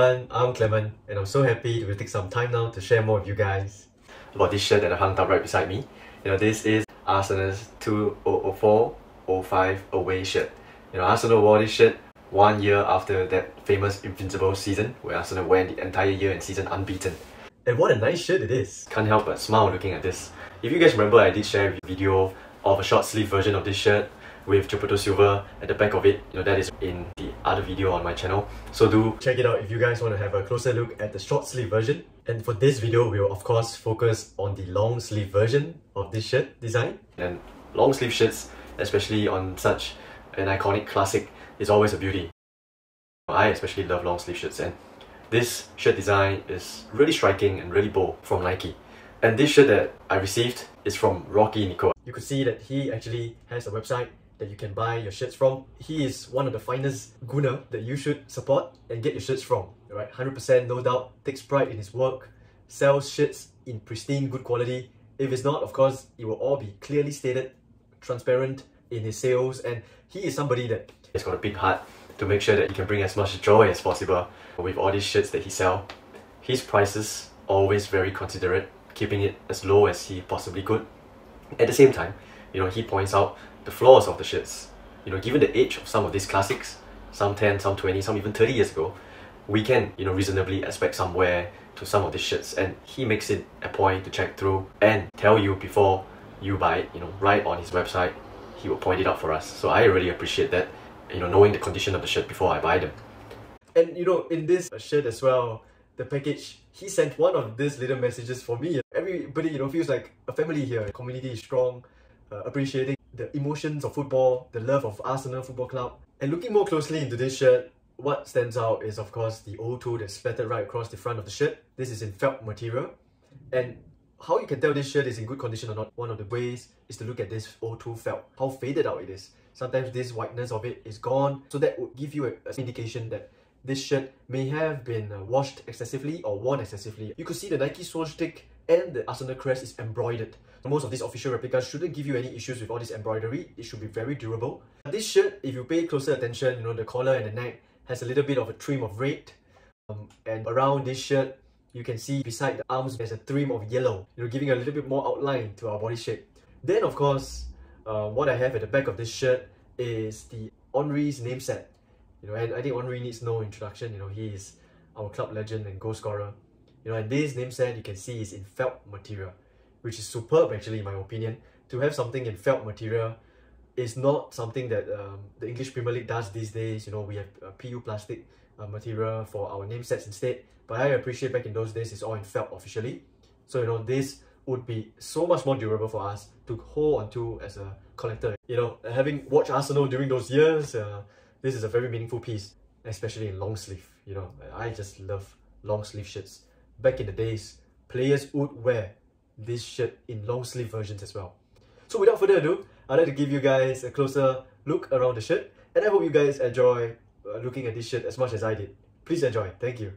everyone, I'm Clement and I'm so happy to take some time now to share more with you guys about this shirt that I hung up right beside me. This is Arsenal's 2004-05 away shirt. Arsenal wore this shirt 1 year after that famous Invincible season where Arsenal went the entire year and season unbeaten. And what a nice shirt it is! Can't help but smile looking at this. If you guys remember, I did share a video of a short sleeve version of this shirt with Gilberto Silva at the back of it. That is in the other video on my channel. So do check it out if you guys want to have a closer look at the short sleeve version. And for this video, we'll of course focus on the long sleeve version of this shirt design. And long sleeve shirts, especially on such an iconic classic, is always a beauty. I especially love long sleeve shirts, and this shirt design is really striking and really bold from Nike. And this shirt that I received is from Rocky Nico. You could see that he actually has a website that you can buy your shirts from. He is one of the finest Gunner that you should support and get your shirts from. Right? 100% no doubt, takes pride in his work, sells shirts in pristine good quality. If it's not, of course, it will all be clearly stated, transparent in his sales, and he is somebody that has got a big heart to make sure that he can bring as much joy as possible with all these shirts that he sells. His prices always very considerate, keeping it as low as he possibly could. At the same time, he points out the flaws of the shirts. Given the age of some of these classics, some 10, some 20, some even 30 years ago, we can, reasonably expect some wear to some of these shirts, and he makes it a point to check through and tell you before you buy it, right on his website. He will point it out for us. So I really appreciate that, knowing the condition of the shirt before I buy them. And in this shirt as well, the package, he sent one of these little messages for me. Everybody, feels like a family here. The community is strong, appreciating the emotions of football, the love of Arsenal Football Club. And looking more closely into this shirt, what stands out is of course the O2 that's splattered right across the front of the shirt. This is in felt material. And how you can tell this shirt is in good condition or not, one of the ways is to look at this O2 felt, how faded out it is. Sometimes this whiteness of it is gone, so that would give you an indication that this shirt may have been washed excessively or worn excessively. You could see the Nike swoosh stick and the Arsenal crest is embroidered. Most of these official replicas shouldn't give you any issues with all this embroidery. It should be very durable. This shirt, if you pay closer attention, the collar and the neck has a little bit of a trim of red. And around this shirt, you can see beside the arms there's a trim of yellow, giving a little bit more outline to our body shape. Then of course, what I have at the back of this shirt is the Henry's name set. And I think Henry needs no introduction. He is our club legend and goal scorer. And this name set you can see is in felt material, which is superb actually in my opinion. To have something in felt material is not something that the English Premier League does these days. We have PU plastic material for our name sets instead. But I appreciate back in those days it's all in felt officially. So this would be so much more durable for us to hold onto as a collector. Having watched Arsenal during those years, this is a very meaningful piece, especially in long sleeve. I just love long sleeve shirts. Back in the days, players would wear this shirt in long sleeve versions as well. So without further ado, I'd like to give you guys a closer look around the shirt, and I hope you guys enjoy looking at this shirt as much as I did. Please enjoy. Thank you.